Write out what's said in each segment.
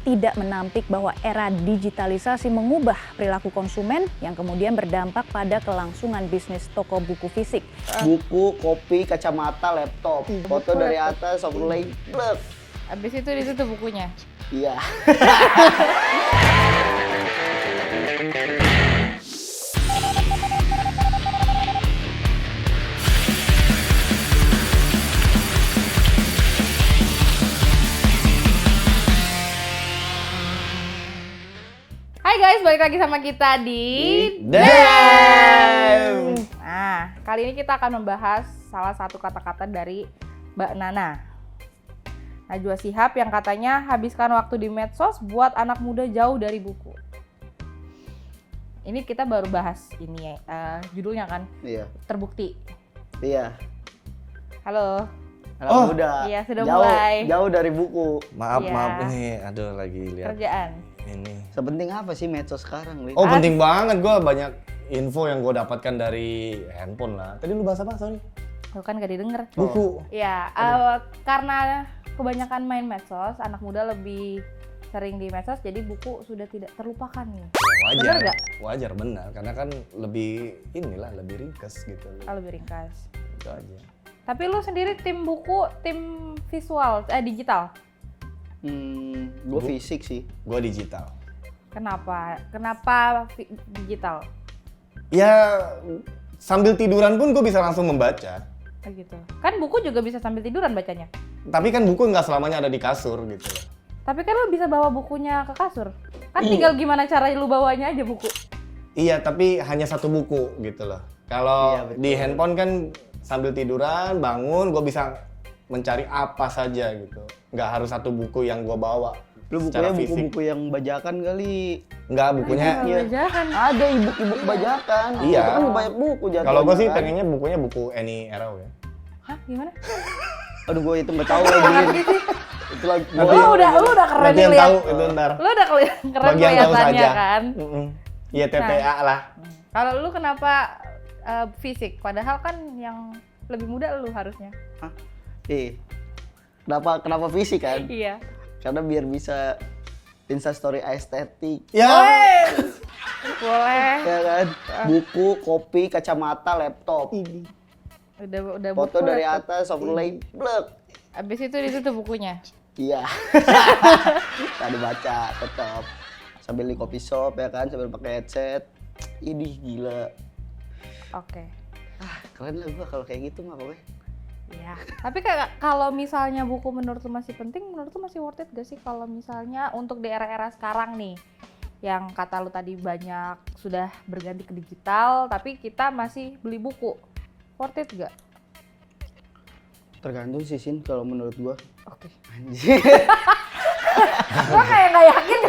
tidak menampik bahwa era digitalisasi mengubah perilaku konsumen yang kemudian berdampak pada kelangsungan bisnis toko buku fisik. Buku, kopi, kacamata, laptop, foto dari atas, overlay, blek. Abis itu ditutup bukunya. Iya. Hai guys, balik lagi sama kita di Damn. Nah, kali ini kita akan membahas salah satu kata-kata dari Mbak Nana, Najwa Shihab, yang katanya habiskan waktu di medsos buat anak muda jauh dari buku. Ini kita baru bahas ini judulnya kan, Iya. terbukti. Iya. Halo. Anak muda. Iya, sudah jauh, mulai. Jauh dari buku. Maaf, Iya. maaf ini, aduh lagi lihat Kerjaan. ini. Sepenting apa sih medsos sekarang, Lin? Oh penting banget, gue banyak info yang gue dapatkan dari handphone lah. Tadi lu bahas apa, sorry? Tuh kan gak didengar. Buku. Ya, karena kebanyakan main medsos, anak muda lebih sering di medsos, jadi buku sudah tidak terlupakan nih. Ya, wajar, Bener nggak? wajar benar, karena kan lebih lebih ringkas gitu. Lebih ringkas. Itu aja. Tapi lu sendiri tim buku, tim visual, digital. Gue fisik sih. Gue digital. Kenapa? Kenapa digital? Ya sambil tiduran pun gue bisa langsung membaca. Gitu. Kan buku juga bisa sambil tiduran bacanya. Tapi kan buku nggak selamanya ada di kasur gitu. Tapi kan lu bisa bawa bukunya ke kasur. Kan tinggal gimana cara lu bawanya aja buku. Iya, tapi hanya satu buku gitu loh. Kalau Iya, betul. di handphone kan sambil tiduran, bangun, gue bisa mencari apa saja gitu. Nggak harus satu buku yang gue bawa. Lu secara bukunya fisik. buku-buku yang bajakan kali. Nggak, bukunya. Iya. Bajakan. Ada ebook bajakan. Iya. Itu kan banyak buku jatuhnya. Kalau gue sih kan. pengennya bukunya buku Annie Arrow ya. Hah, gimana? Aduh, gue itu nggak tahu lagi. Itu lagi. Nanti- Lu udah keren Nanti nih yang lihat. tahu itu ntar. Lu udah keren Bagi yang tahu kelihatannya saja. kan. Iya TPA lah. Kalau lu kenapa fisik? Padahal kan yang lebih muda lu harusnya. Hah? Kenapa fisik kan? Iya. Karena biar bisa Instastory estetik. Ya. Boleh. Ya kan? Buku, kopi, kacamata, laptop. Udah Foto buku dari laptop. atas, overlay, blek. Abis itu ditutup bukunya. Iya. Tadi baca tetap sambil di coffee shop ya kan, sambil pakai headset. Ini gila. Oke. Keren lah gua kalau kayak gitu mah pokoknya. Iya. Tapi kalau misalnya buku menurut lu masih penting, menurut lu masih worth it gak sih kalau misalnya untuk di era-era sekarang nih, yang kata lu tadi banyak sudah berganti ke digital, tapi kita masih beli buku, worth it gak? Tergantung sih Sin kalau menurut gua. Oke. Anjir. Gua kayak nggak yakin.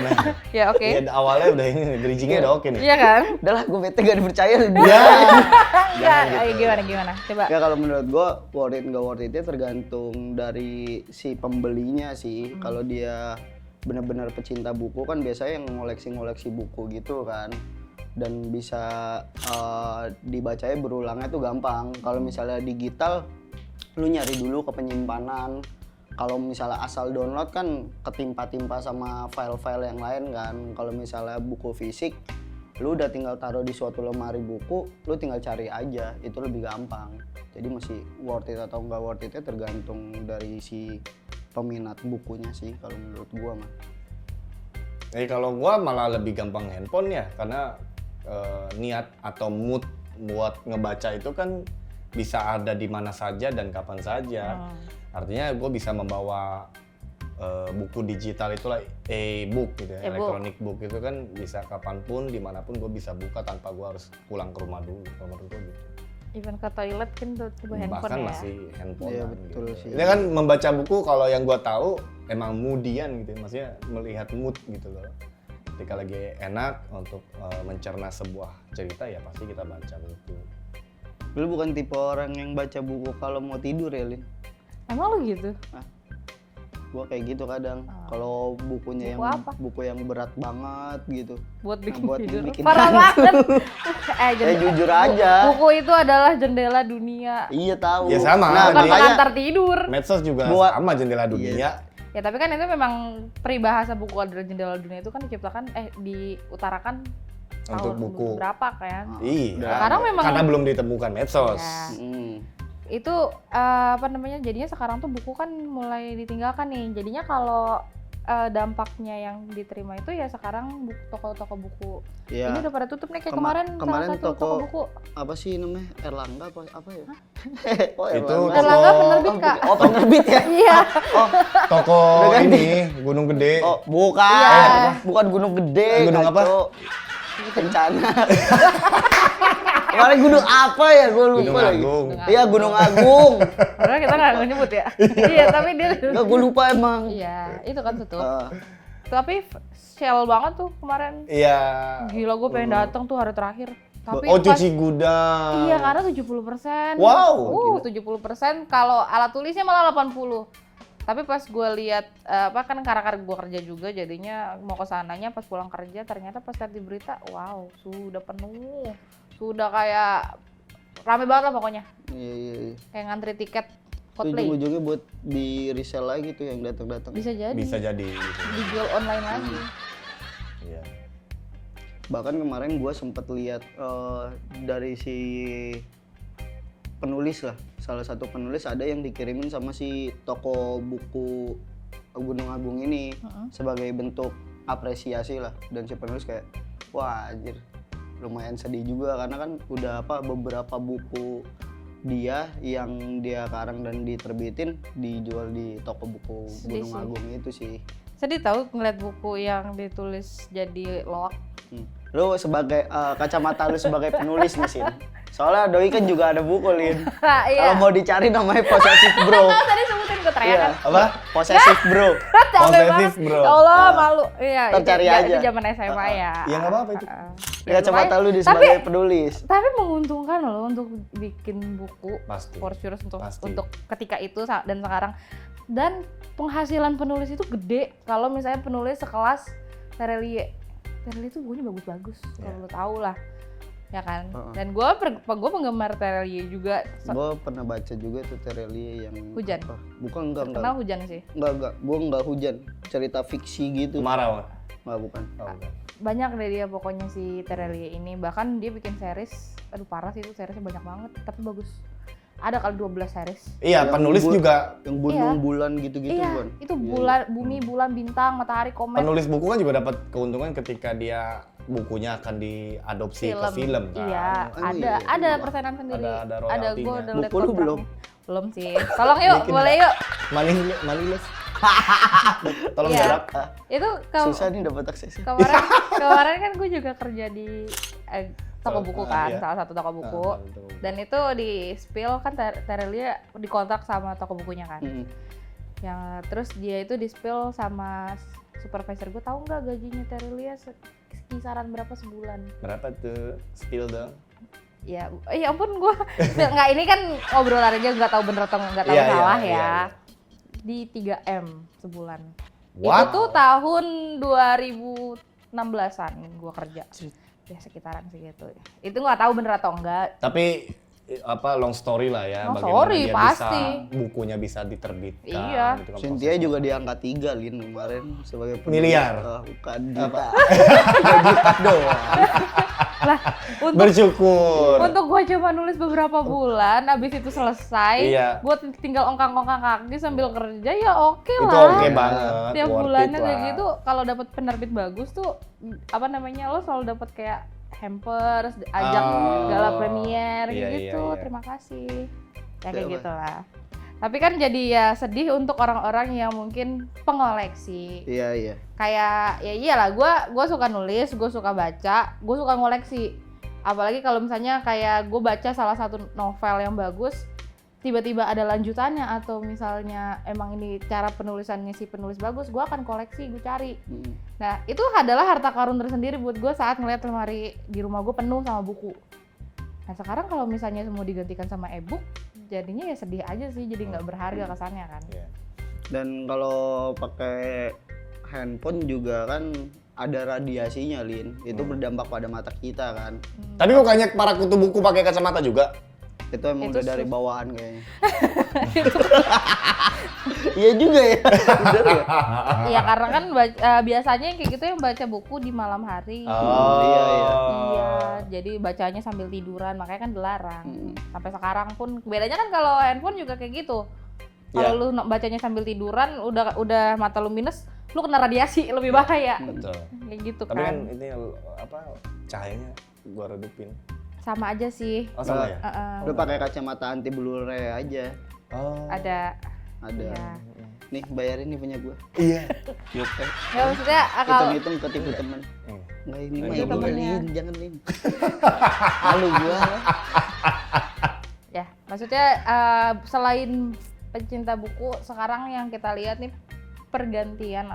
Ya oke. Iya, awalnya udah ini nih, bridging-nya udah oke nih. Iya kan? Udah lah, gua bete gak dipercaya nih. Ya. Enggak, ayo gimana? Coba. Ya kalau menurut gua worth it nggak worth it-nya tergantung dari si pembelinya sih. Kalau dia benar-benar pecinta buku kan biasanya yang ngoleksi buku gitu kan. Dan bisa dibacanya berulangnya tuh gampang. Kalau misalnya digital, lu nyari dulu ke penyimpanan. Kalau misalnya asal download kan ketimpa-timpa sama file-file yang lain kan. Kalau misalnya buku fisik, lu udah tinggal taruh di suatu lemari buku, lu tinggal cari aja, itu lebih gampang. Jadi masih worth it atau nggak worth it-nya tergantung dari si peminat bukunya sih kalau menurut gua mah. Kalau gua malah lebih gampang handphone ya, karena niat atau mood buat ngebaca itu kan bisa ada di mana saja dan kapan saja. Artinya gue bisa membawa buku digital itulah e-book gitu ya, electronic book itu kan bisa kapanpun, dimanapun gue bisa buka tanpa gue harus pulang ke rumah dulu. Menurut gue gitu. Even ke toilet kan tuh coba handphone Bahkan ya. masih handphone. Iya, betul sih. Ini kan membaca buku kalau yang gue tahu emang moodian gitu, maksudnya melihat mood gitu loh. Ketika lagi enak untuk mencerna sebuah cerita ya pasti kita baca buku. Lu bukan tipe orang yang baca buku kalau mau tidur ya, Lin? Emang lu gitu? Gua kayak gitu kadang. Kalau bukunya Buku yang apa? buku yang berat banget gitu. Buat bikin Buat tidur. bikin Parah banget. Jujur aja. Buku itu adalah jendela dunia. Iya tahu. Ya sama, Nah, Bukan makanya- pengantar tidur. Medsos juga Buat- sama jendela dunia. Ya tapi kan itu memang peribahasa buku adalah jendela dunia itu kan diciptakan diutarakan Untuk tahun buku. berapa kan? Iya. Sekarang memang Karena belum ditemukan medsos. Ya. Hmm. Itu jadinya sekarang tuh buku kan mulai ditinggalkan nih. Jadinya kalau dampaknya yang diterima itu ya sekarang toko-toko buku Ya. ini udah pada tutup nih kayak Kemarin kemarin salah satu toko buku. apa sih namanya? Erlangga apa ya? Oh, Itu Erlangga penerbit, Kak. Oh, penerbit ya? Iya. Oh, Toko Udah ganti. ini Gunung Gede. oh bukan. Iya. Bukan Gunung Gede. Gunung apa? Kacau. Kencana. Kemarin gunung apa ya? Gue lupa Gunung lagi. Agung. Iya, Gunung Agung. Padahal kita nggak nyebut ya. Iya, tapi dia Enggak, gue lupa emang. iya, itu kan tutup. Ah. Tapi shell banget tuh kemarin. Iya. Gila, gue pengen datang tuh hari terakhir. Tapi Oh, pas- cuci gudang. Iya, karena 70%. Wow, 70%. Kalau alat tulisnya malah 80. Tapi pas gue lihat kan karena gue kerja juga, jadinya mau ke sananya pas pulang kerja ternyata pas lihat di berita, wow, sudah penuh. Sudah kayak rame banget lah pokoknya. Iya. Kayak ngantri tiket Itu Coldplay. ujung-ujungnya buat di resell lagi tuh yang datang-datang. Bisa jadi. bisa jadi. Dijual online lagi. Iya. Bahkan kemarin gue sempet lihat dari si penulis lah, salah satu penulis ada yang dikirimin sama si toko buku Gunung Agung ini sebagai bentuk apresiasi lah, dan si penulis kayak wah anjir lumayan sedih juga karena kan udah beberapa buku dia yang dia karang dan diterbitin dijual di toko buku Sedih Gunung sih. Agung itu sih. Sedih tahu ngeliat buku yang ditulis jadi loak. Lu sebagai kacamata lu sebagai penulis nih Sin. Soalnya Doi kan juga ada buku Lin. Kalau Iya. mau dicari namanya Possessive Bro. Tadi sebutin gue teriakan. Apa? Possessive Bro. Capek Posesif, banget. bro. Ya Allah, malu. Iya, Ntar cari aja. Itu zaman SMA ya. Iya, nggak apa-apa itu. Ini kacamata lu di Tapi- sebagai penulis. Tapi menguntungkan loh untuk bikin buku Pasti. for sure Pasti. untuk ketika itu dan sekarang. Dan penghasilan penulis itu gede kalau misalnya penulis sekelas Terelie. Terelie itu bukunya bagus-bagus kalau lo tau lah. Ya kan? Dan gue penggemar Terelie juga. Gue pernah baca juga tuh Terelie yang Hujan? apa? Bukan enggak. Kenal hujan sih. Enggak. Gue enggak hujan. Cerita fiksi gitu. Kemarau. Enggak, bukan. Oh, enggak. Banyak deh dia pokoknya si Terelie ini. Bahkan dia bikin series. Aduh parah sih itu seriesnya banyak banget. Tapi bagus. Ada kali 12 series. Iya, Yang penulis bu- juga. Yang bulan gitu-gitu Iya, kan. itu bulan, bumi, bulan, bintang, matahari, komet. Penulis buku kan juga dapat keuntungan ketika dia bukunya akan diadopsi ke film kan. Iya, Oh, ada iya. ada persenan sendiri. Ada royaltinya. gue udah liat Buku lu kontraknya. belum? Belum sih. Tolong yuk, boleh yuk. Maniles. Tolong Iya. garap. Itu Susah nih dapat aksesnya. kemarin kan gue juga kerja di toko buku kan, iya. salah satu toko buku. betul. Dan itu di spill kan Terelie dikontrak sama toko bukunya kan. Yang terus dia itu di spill sama supervisor gue, tahu nggak gajinya Terelie kisaran berapa sebulan? Berapa tuh? Spill dong. Ya ampun gue nggak, ini kan obrolan aja, nggak tahu bener atau nggak tahu Iya, iya, salah iya, ya. iya. Di 3M sebulan. What? Itu tuh tahun 2016-an gue kerja. Ya sekitaran segitu. Itu nggak tahu bener atau enggak. Tapi long story lah ya, Long bagaimana story, dia pasti. bukunya bisa diterbitkan. Iya. gitu kan Cynthia prosesnya. juga di angka 3 Lin kemarin sebagai penulis. Miliar? Bukan juta. doang. Lah, Bersyukur. untuk gue cuma nulis beberapa bulan, abis itu selesai. Iya. Gue tinggal ongkang-ongkang kaki sambil kerja, ya oke Itu lah. oke banget. Tiap worth bulannya it kayak lah. gitu, kalau dapat penerbit bagus tuh lo selalu dapat kayak hampers, ajak gala premier Iya, gitu. iya, iya. Terima kasih. Ya kayak Coba. gitu lah. Tapi kan jadi ya sedih untuk orang-orang yang mungkin pengoleksi. Iya. Kayak ya iyalah, gue suka nulis, gue suka baca, gue suka ngoleksi. Apalagi kalau misalnya kayak gue baca salah satu novel yang bagus, tiba-tiba ada lanjutannya atau misalnya emang ini cara penulisannya si penulis bagus, gue akan koleksi, gue cari. Nah itu adalah harta karun tersendiri buat gue saat ngeliat lemari di rumah gue penuh sama buku. Nah sekarang kalau misalnya semua digantikan sama e-book, jadinya ya sedih aja sih, jadi nggak berharga kesannya kan. Iya. Dan kalau pakai handphone juga kan ada radiasinya, Lin. Itu berdampak pada mata kita kan. Tapi bukannya para kutu buku pakai kacamata juga? Itu emang Itu udah dari sus- bawaan kayaknya. Iya juga ya. Bener ya? Iya karena kan biasanya yang kayak gitu yang baca buku di malam hari. Oh, iya, iya. Iya, jadi bacanya sambil tiduran, makanya kan dilarang. Hmm. Sampai sekarang pun bedanya kan kalau handphone juga kayak gitu. Kalau Iya. lu bacanya sambil tiduran udah mata lu minus, lu kena radiasi lebih bahaya. Betul. Kayak gitu Tapi kan kan. ini apa cahayanya gua redupin. Sama aja sih. Oh sama ya? Lu pakai kacamata anti blue ray aja. Oh. Ada Ada. Iya. Nih bayarin nih punya gua. Iya. Yuk, ya maksudnya kalau hitung-hitung ketipu temen. Hmm. Enggak ini Itu mah ini temennya. Lin, jangan Lin. Malu gua. ya maksudnya selain pencinta buku sekarang yang kita lihat nih pergantian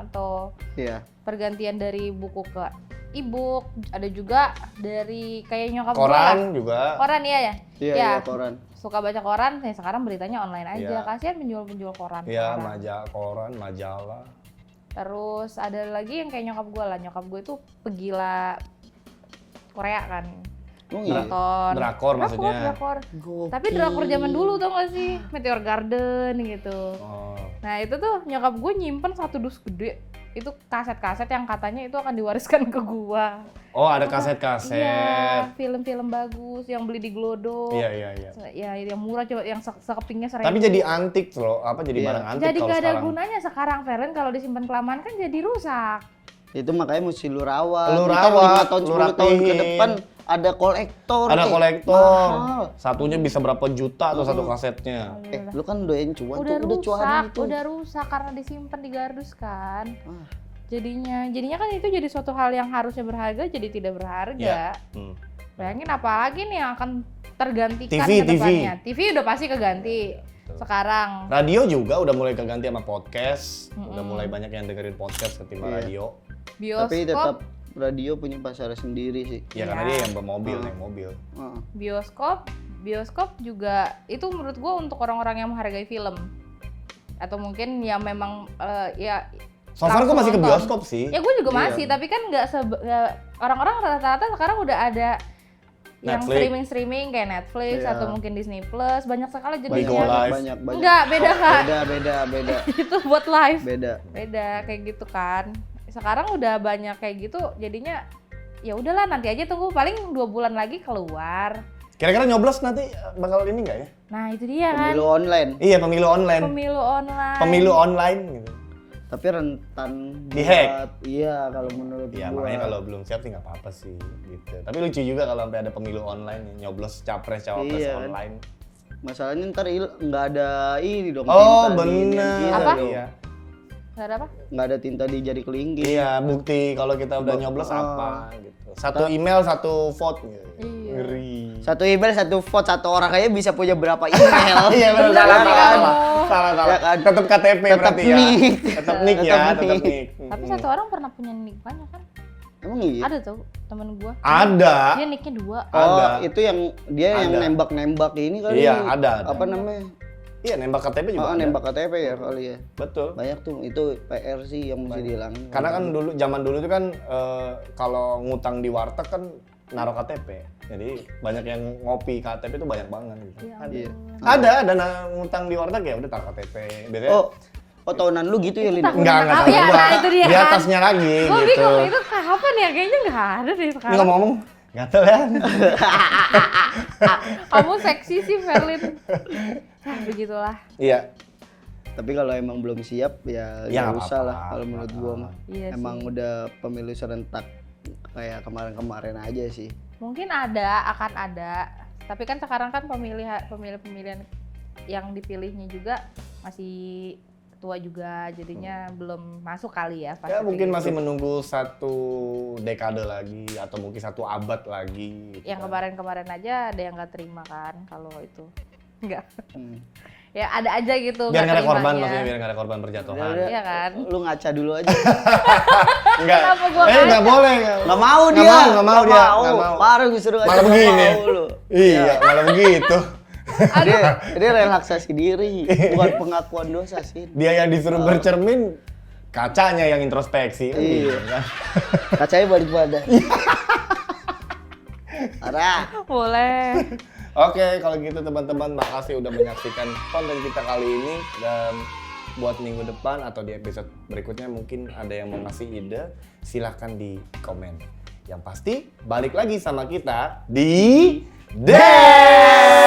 Iya. pergantian dari buku ke e-book, ada juga dari kayak nyokap gue Koran lah. juga. Koran iya ya? Iya, Ya. iya koran. Suka baca koran, ya sekarang beritanya online aja. Iya. Kasihan penjual-penjual koran. Iya, sekarang. koran, majalah. Terus ada lagi yang kayak nyokap gue lah. Nyokap gue itu pegila Korea kan. Emang iya. Nonton. Drakor maksudnya. Drakor. Gokil. Tapi drakor zaman dulu tau gak sih? Meteor Garden gitu. Oh. Nah itu tuh nyokap gue nyimpen satu dus gede. Itu kaset-kaset yang katanya itu akan diwariskan ke gua. Oh, ada kaset-kaset. Iya, film-film bagus yang beli di Glodo. Iya, iya, iya. Ya yang murah coba yang sekepingnya 1.000. Tapi jadi antik loh, apa jadi Iya. barang antik jadi kalau gak ada sekarang. gunanya sekarang, Feren, kalau disimpan kelamaan kan jadi rusak. Itu makanya mesti lu rawat. Lu Ntar rawat, 5 tahun, lu 10 tahun ke rapihin. depan ada kolektor. Ada kolektor. Mahal. Satunya bisa berapa juta tuh satu kasetnya. Lu kan doain cuan Udah tuh, udah cuan rusak, itu. udah rusak karena disimpan di gardus kan. Ah. Jadinya kan itu jadi suatu hal yang harusnya berharga jadi tidak berharga. Iya. Hmm. Bayangin apalagi nih yang akan tergantikan TV, ke depannya. TV udah pasti keganti. Sekarang Radio juga udah mulai keganti sama podcast. Udah mulai banyak yang dengerin podcast ketimbang Iya. radio. Tapi tetap bioskop, radio punya pasar sendiri sih. Ya karena Iya. dia yang bermobil, naik mobil. Heeh. bioskop juga itu menurut gua untuk orang-orang yang menghargai film. Atau mungkin yang memang ya So far gue langsung masih ke nonton. bioskop sih. Ya gue juga Iya. masih, tapi kan nggak orang-orang rata-rata sekarang udah ada yang Netflix. streaming kayak Netflix Iya. atau mungkin Disney Plus, banyak sekali Bigo jenisnya. Live. banyak. Enggak, beda Kak. Beda. Itu buat live. Beda. Beda kayak gitu kan. Sekarang udah banyak kayak gitu, jadinya ya udahlah nanti aja tunggu paling 2 bulan lagi keluar. Kira-kira nyoblos nanti bakal ini nggak ya? Nah itu dia kan. Pemilu online. Iya, pemilu online. Pemilu online. Pemilu online gitu. Tapi rentan Di-hack. buat- Iya, kalau menurut Ya gua. makanya kalau belum siap sih nggak apa-apa sih gitu. Tapi lucu juga kalau sampai ada pemilu online ya, nyoblos capres cawapres Iya, kan? online. Masalahnya ntar nggak ada ini dong. Oh tinta di inian benar. kita Apa? dong. Iya. Nggak ada apa? Nggak ada tinta di jari kelingking. Iya, bukti kalau kita udah nyoblos apa gitu. Satu email, satu vote gitu. Iya. Ngeri. Satu email, satu vote, satu orang aja bisa punya berapa email. Iya benar Bener salah kan? salah. Salah. Ya kan? Tetap KTP Tetap berarti ya. nik. Tetap nik ya, Tetap tetap nik. nik. Tapi satu orang pernah punya nick banyak kan? Emang iya? Ada tuh temen gua. Ada. Dia nicknya 2. Oh, Ada. itu yang dia yang Ada. nembak-nembak ini kali. Iya, ada. Apa namanya? Iya, nembak KTP juga. Oh, ada. nembak KTP ya kali ya. Betul. Banyak tuh, itu PR sih yang mesti dihilangin. Karena kan dulu zaman dulu itu kan kalau ngutang di warteg kan naruh KTP. Jadi banyak yang ngopi KTP itu banyak banget gitu. Ya Iya. Ada dana ngutang di warteg ya udah taruh KTP. Biasanya Oh tahunan lu gitu ya, Lin? tahun- enggak Apa tahu ya? gua. Nah, itu dia Di kan. atasnya lagi Gua gitu. bingung itu kapan ya? Kayaknya nggak ada deh Ini sekarang. ngomong gatel ya. Kamu seksi sih, Verlin. Nah, begitulah. Iya. Tapi kalau emang belum siap ya Ya, nggak nggak usah apa-apa. lah kalau menurut gua mah. Iya Emang sih. udah pemilu serentak kayak kemarin-kemarin aja sih. Mungkin akan ada. Tapi kan sekarang kan pemilihan yang dipilihnya juga masih tua juga, jadinya belum masuk kali ya. Ya mungkin gitu. masih menunggu 1 dekade lagi atau mungkin 1 abad lagi. gitu Yang kan. kemarin-kemarin aja ada yang nggak terima kan kalau itu. Enggak. Hmm. Ya ada aja gitu. Biar nggak ada korban terimanya. maksudnya, biar nggak ada korban berjatuhan. Udah, Iya kan? Lu ngaca dulu aja. Enggak. Kenapa gua Nggak ngaca? boleh. Nggak mau Nggak dia. mau, nggak mau. Parah disuruh ngaca. Malah nggak begini. mau lu. Iya, malah begitu. Dia relaksasi diri, bukan pengakuan dosa sih. Dia yang disuruh bercermin, kacanya yang introspeksi. Iya. Kan? Kacanya balik badan. Parah. Boleh. Oke, kalau gitu teman-teman, makasih udah menyaksikan konten kita kali ini. Dan buat minggu depan atau di episode berikutnya mungkin ada yang mau ngasih ide, silahkan di komen. Yang pasti balik lagi sama kita di Dance.